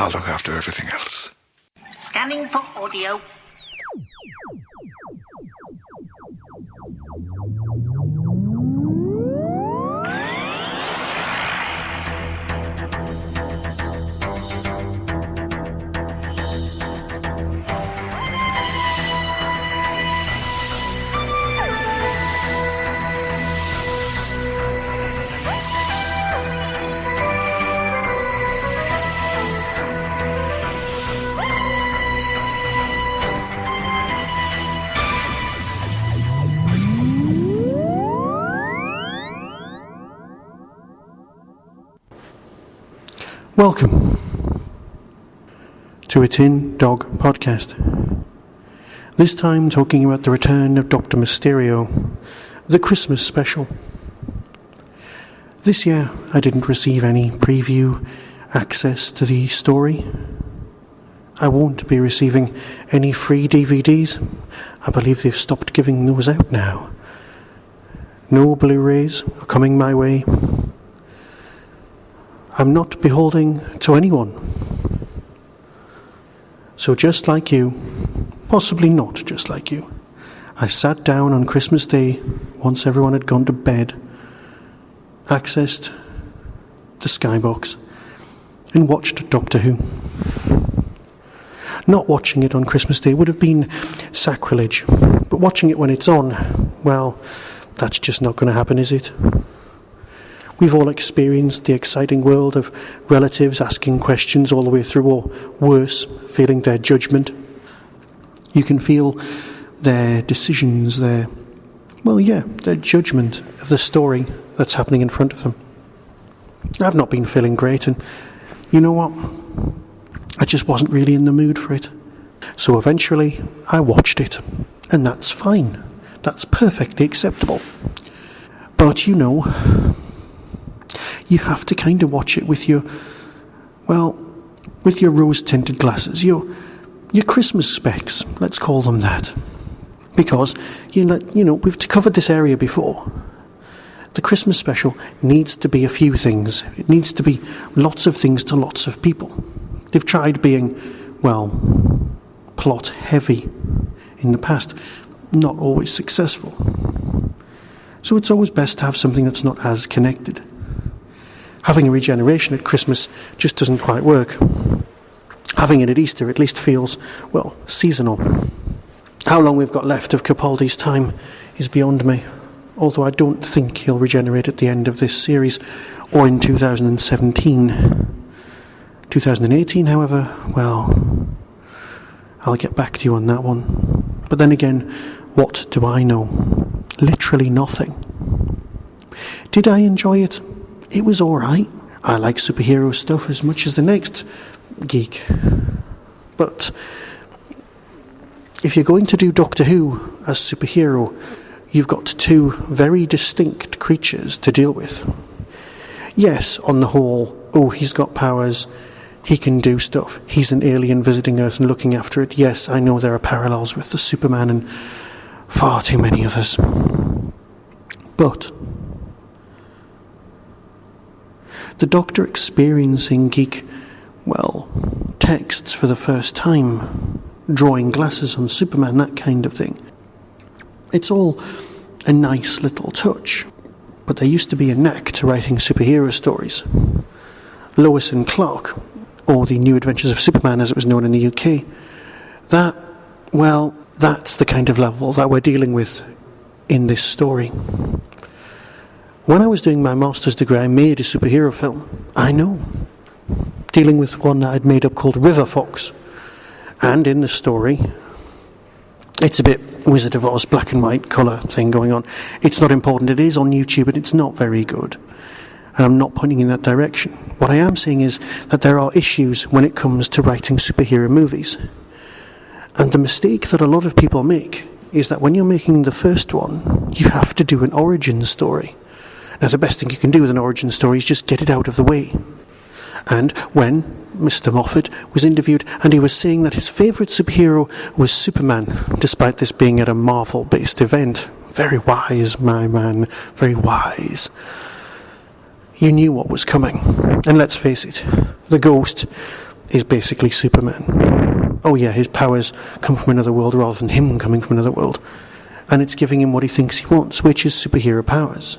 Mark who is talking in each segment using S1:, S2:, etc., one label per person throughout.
S1: I'll look after everything else.
S2: Scanning for audio.
S3: Welcome to a Tin Dog podcast. This time talking about the Return of Doctor Mysterio, the Christmas special. This year I didn't receive any preview access to the story. I won't be receiving any free DVDs. I believe they've stopped giving those out now. No Blu-rays are coming my way. I'm not beholden to anyone. So just like you, possibly not just like you, I sat down on Christmas Day, once everyone had gone to bed, accessed the Skybox, and watched Doctor Who. Not watching it on Christmas Day would have been sacrilege, but watching it when it's on, well, that's just not going to happen, is it? We've all experienced the exciting world of relatives asking questions all the way through, or worse, feeling their judgment. You can feel their decisions, their judgment of the story that's happening in front of them. I've not been feeling great, and you know what? I just wasn't really in the mood for it. So eventually, I watched it, and that's fine. That's perfectly acceptable. But you know, you have to kind of watch it with your rose-tinted glasses, your Christmas specs, let's call them that. Because, we've covered this area before. The Christmas special needs to be a few things. It needs to be lots of things to lots of people. They've tried being, plot-heavy in the past, not always successful. So it's always best to have something that's not as connected. Having a regeneration at Christmas just doesn't quite work. Having it at Easter at least feels, seasonal. How long we've got left of Capaldi's time is beyond me, although I don't think he'll regenerate at the end of this series, or in 2017. 2018, however, I'll get back to you on that one. But then again, what do I know? Literally nothing. Did I enjoy it? It was alright. I like superhero stuff as much as the next geek. But if you're going to do Doctor Who as superhero, you've got two very distinct creatures to deal with. Yes, on the whole, he's got powers, he can do stuff, he's an alien visiting Earth and looking after it. Yes, I know there are parallels with the Superman and far too many others. But the Doctor experiencing geek, texts for the first time, drawing glasses on Superman, that kind of thing. It's all a nice little touch, but there used to be a knack to writing superhero stories. Lois and Clark, or the New Adventures of Superman as it was known in the UK, that's the kind of level that we're dealing with in this story. When I was doing my master's degree, I made a superhero film. I know. Dealing with one that I'd made up called River Fox. And in the story, it's a bit Wizard of Oz, black and white colour thing going on. It's not important. It is on YouTube, but it's not very good. And I'm not pointing in that direction. What I am saying is that there are issues when it comes to writing superhero movies. And the mistake that a lot of people make is that when you're making the first one, you have to do an origin story. Now, the best thing you can do with an origin story is just get it out of the way. And when Mr. Moffat was interviewed and he was saying that his favourite superhero was Superman, despite this being at a Marvel-based event, very wise, my man, very wise. You knew what was coming. And let's face it, the Ghost is basically Superman. Oh yeah, his powers come from another world rather than him coming from another world. And it's giving him what he thinks he wants, which is superhero powers.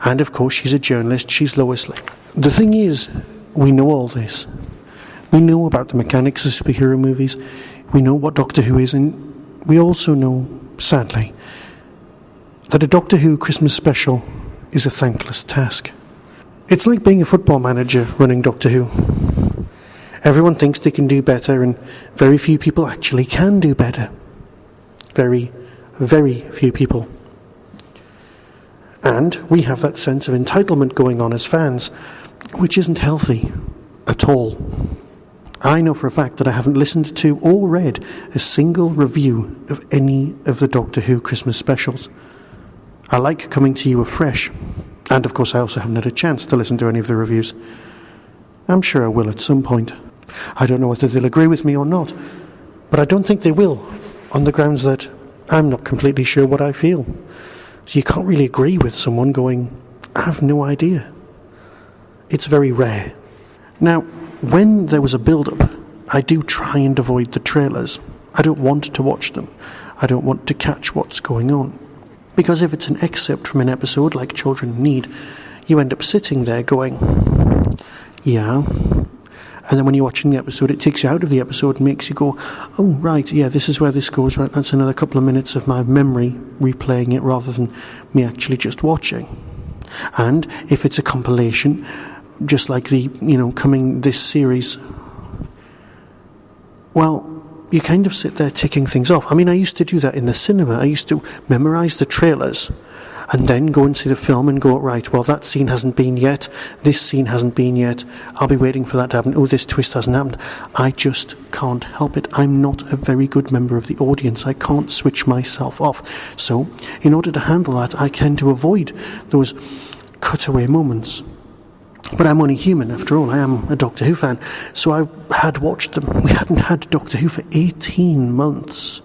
S3: And of course she's a journalist, she's Lois Lane. The thing is, we know all this. We know about the mechanics of superhero movies, we know what Doctor Who is, and we also know, sadly, that a Doctor Who Christmas special is a thankless task. It's like being a football manager running Doctor Who. Everyone thinks they can do better, and very few people actually can do better. Very, very few people. And we have that sense of entitlement going on as fans, which isn't healthy at all. I know for a fact that I haven't listened to or read a single review of any of the Doctor Who Christmas specials. I like coming to you afresh, and of course I also haven't had a chance to listen to any of the reviews. I'm sure I will at some point. I don't know whether they'll agree with me or not, but I don't think they will, on the grounds that I'm not completely sure what I feel. So you can't really agree with someone going, I have no idea. It's very rare. Now, when there was a build-up, I do try and avoid the trailers. I don't want to watch them. I don't want to catch what's going on. Because if it's an excerpt from an episode like Children in Need, you end up sitting there going, yeah. And then when you're watching the episode, it takes you out of the episode and makes you go, oh, right, yeah, this is where this goes, right, that's another couple of minutes of my memory replaying it rather than me actually just watching. And if it's a compilation, just like the, coming this series, well, you kind of sit there ticking things off. I mean, I used to do that in the cinema. I used to memorise the trailers and then go and see the film and go, right, well, that scene hasn't been yet, this scene hasn't been yet, I'll be waiting for that to happen, oh, this twist hasn't happened. I just can't help it. I'm not a very good member of the audience. I can't switch myself off. So, in order to handle that, I tend to avoid those cutaway moments. But I'm only human, after all. I am a Doctor Who fan. So I had watched them. We hadn't had Doctor Who for 18 months.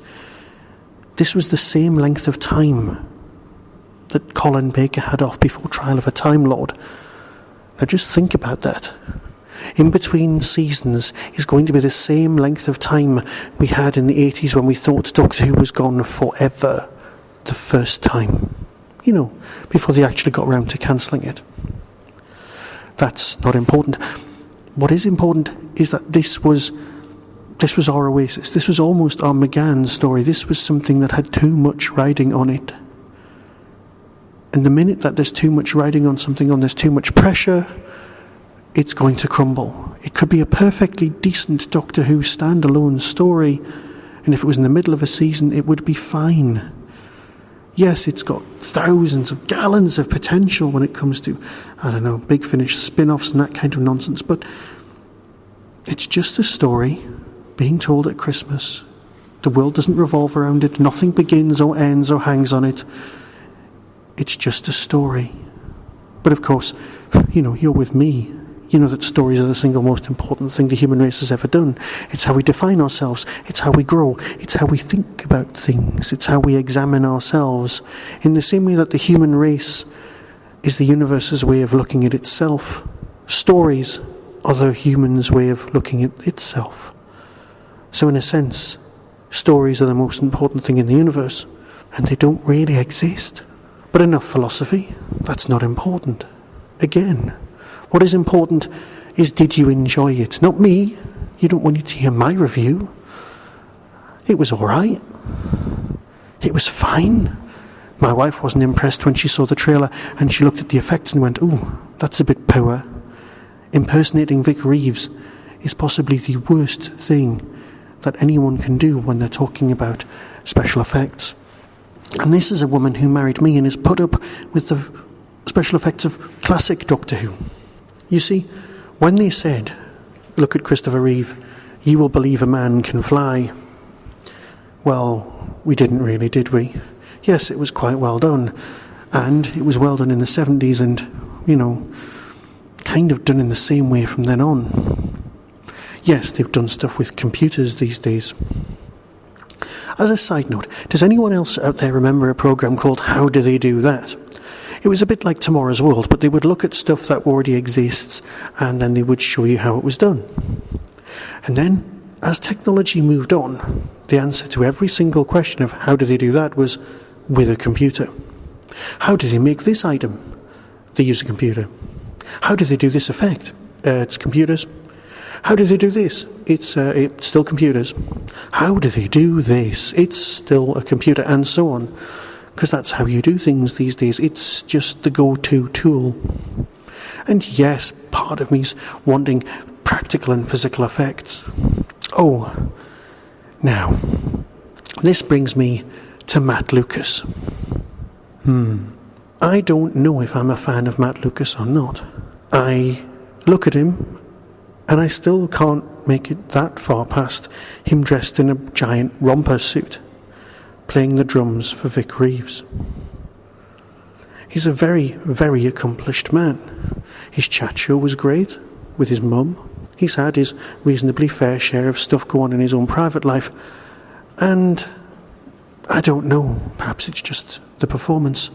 S3: This was the same length of time that Colin Baker had off before Trial of a Time Lord. Now just think about that. In between seasons is going to be the same length of time we had in the 80s when we thought Doctor Who was gone forever the first time. Before they actually got around to cancelling it. That's not important. What is important is that this was our oasis. This was almost our McGann story. This was something that had too much riding on it. And the minute that there's too much riding on something, there's too much pressure, it's going to crumble. It could be a perfectly decent Doctor Who standalone story, and if it was in the middle of a season, it would be fine. Yes, it's got thousands of gallons of potential when it comes to, Big Finish spin-offs and that kind of nonsense, but it's just a story being told at Christmas. The world doesn't revolve around it. Nothing begins or ends or hangs on it. It's just a story. But of course, you're with me. You know that stories are the single most important thing the human race has ever done. It's how we define ourselves. It's how we grow. It's how we think about things. It's how we examine ourselves. In the same way that the human race is the universe's way of looking at itself, stories are the human's way of looking at itself. So in a sense, stories are the most important thing in the universe, and they don't really exist. But enough philosophy. That's not important. Again, what is important is, did you enjoy it? Not me. You don't want you to hear my review. It was all right. It was fine. My wife wasn't impressed when she saw the trailer and she looked at the effects and went, ooh, that's a bit poor. Impersonating Vic Reeves is possibly the worst thing that anyone can do when they're talking about special effects. And this is a woman who married me and has put up with the special effects of classic Doctor Who. You see, when they said, look at Christopher Reeve, you will believe a man can fly. Well, we didn't really, did we? Yes, it was quite well done. And it was well done in the 70s and, kind of done in the same way from then on. Yes, they've done stuff with computers these days. As a side note, does anyone else out there remember a program called How Do They Do That? It was a bit like Tomorrow's World, but they would look at stuff that already exists and then they would show you how it was done. And then, as technology moved on, the answer to every single question of how do they do that was with a computer. How do they make this item? They use a computer. How do they do this effect? It's computers. How do they do this? It's still computers. How do they do this? It's still a computer, and so on. Because that's how you do things these days. It's just the go-to tool. And yes, part of me's wanting practical and physical effects. Oh, now, this brings me to Matt Lucas. I don't know if I'm a fan of Matt Lucas or not. I look at him and I still can't make it that far past him dressed in a giant romper suit, playing the drums for Vic Reeves. He's a very, very accomplished man. His chat show was great, with his mum. He's had his reasonably fair share of stuff go on in his own private life. And I don't know, perhaps it's just the performance.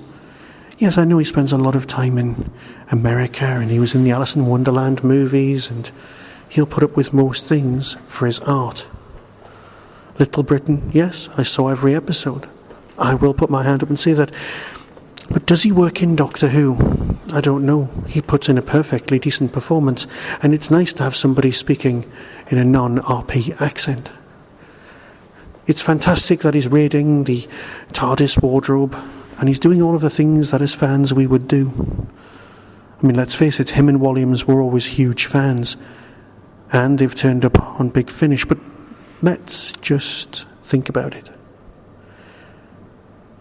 S3: Yes, I know he spends a lot of time in America, and he was in the Alice in Wonderland movies, and he'll put up with most things for his art. Little Britain, yes, I saw every episode. I will put my hand up and say that. But does he work in Doctor Who? I don't know. He puts in a perfectly decent performance, and it's nice to have somebody speaking in a non-RP accent. It's fantastic that he's raiding the TARDIS wardrobe, and he's doing all of the things that as fans we would do. I mean, let's face it, him and Williams were always huge fans, and they've turned up on Big Finish, but let's just think about it.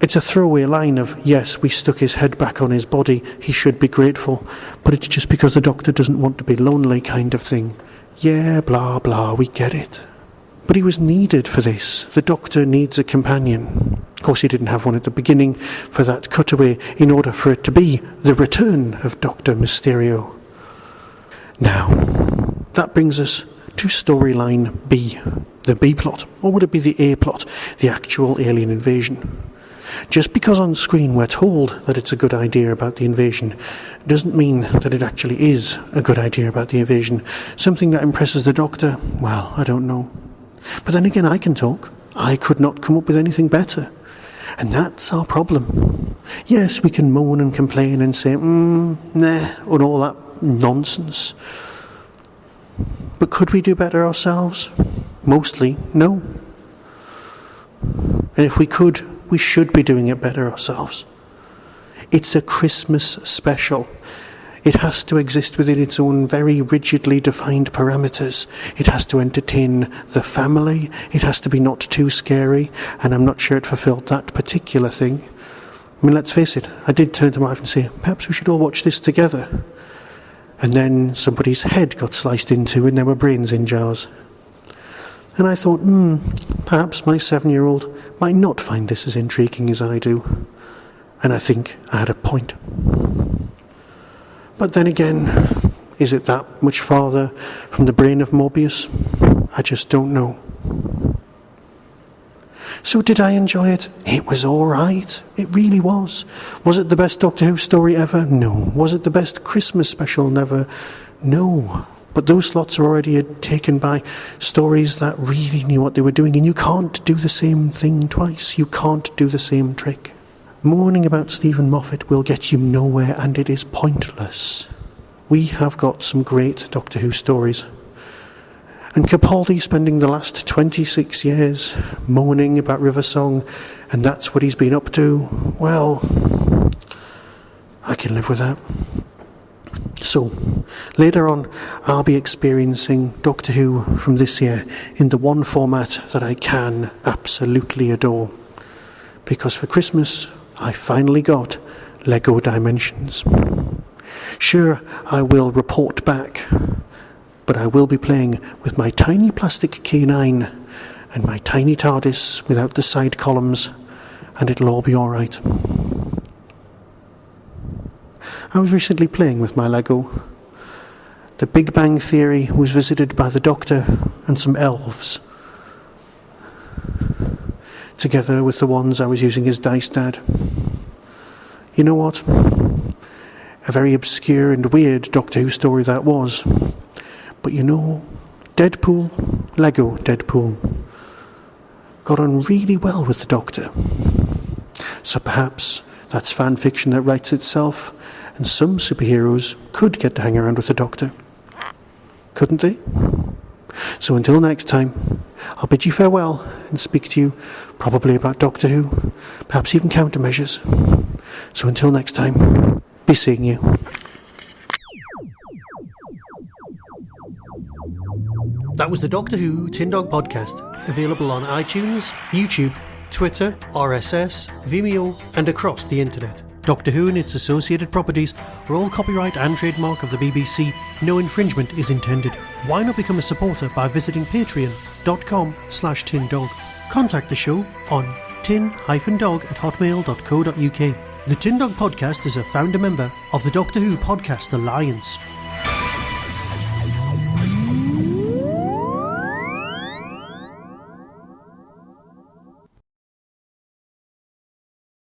S3: It's a throwaway line of, yes, we stuck his head back on his body, he should be grateful, but it's just because the Doctor doesn't want to be lonely kind of thing. Yeah, blah, blah, we get it. But he was needed for this. The Doctor needs a companion. Of course, he didn't have one at the beginning for that cutaway in order for it to be the Return of Doctor Mysterio. Now, that brings us to storyline B, the B plot, or would it be the A plot, the actual alien invasion? Just because on screen we're told that it's a good idea about the invasion doesn't mean that it actually is a good idea about the invasion. Something that impresses the Doctor, well, I don't know. But then again, I can talk. I could not come up with anything better. And that's our problem. Yes, we can moan and complain and say, nah, and all that nonsense. But could we do better ourselves? Mostly, no. And if we could, we should be doing it better ourselves. It's a Christmas special. It has to exist within its own very rigidly defined parameters. It has to entertain the family. It has to be not too scary, and I'm not sure it fulfilled that particular thing. I mean, let's face it, I did turn to my wife and say, perhaps we should all watch this together. And then somebody's head got sliced into and there were brains in jars. And I thought, perhaps my 7-year-old might not find this as intriguing as I do. And I think I had a point. But then again, is it that much farther from the brain of Morbius? I just don't know. So did I enjoy it? It was all right. It really was. Was it the best Doctor Who story ever? No. Was it the best Christmas special? Never. No. But those slots are already taken by stories that really knew what they were doing, and you can't do the same thing twice. You can't do the same trick. Mourning about Steven Moffat will get you nowhere, and it is pointless. We have got some great Doctor Who stories. And Capaldi spending the last 26 years moaning about River Song, and that's what he's been up to, well, I can live with that. So, later on, I'll be experiencing Doctor Who from this year in the one format that I can absolutely adore. Because for Christmas, I finally got Lego Dimensions. Sure, I will report back, but I will be playing with my tiny plastic K9 and my tiny TARDIS without the side columns, and it'll all be all right. I was recently playing with my Lego. The Big Bang Theory was visited by the Doctor and some elves, together with the ones I was using as Dice Dad. You know what? A very obscure and weird Doctor Who story that was. But you know, Deadpool, Lego Deadpool, got on really well with the Doctor. So perhaps that's fan fiction that writes itself, and some superheroes could get to hang around with the Doctor. Couldn't they? So until next time, I'll bid you farewell and speak to you probably about Doctor Who, perhaps even countermeasures. So until next time, be seeing you. That was the Doctor Who Tin Dog Podcast, available on iTunes, YouTube, Twitter, RSS, Vimeo, and across the internet. Doctor Who and its associated properties are all copyright and trademark of the BBC. No infringement is intended. Why not become a supporter by visiting patreon.com/tindog. Contact the show on tin-dog@hotmail.co.uk. The Tin Dog Podcast is a founder member of the Doctor Who Podcast Alliance.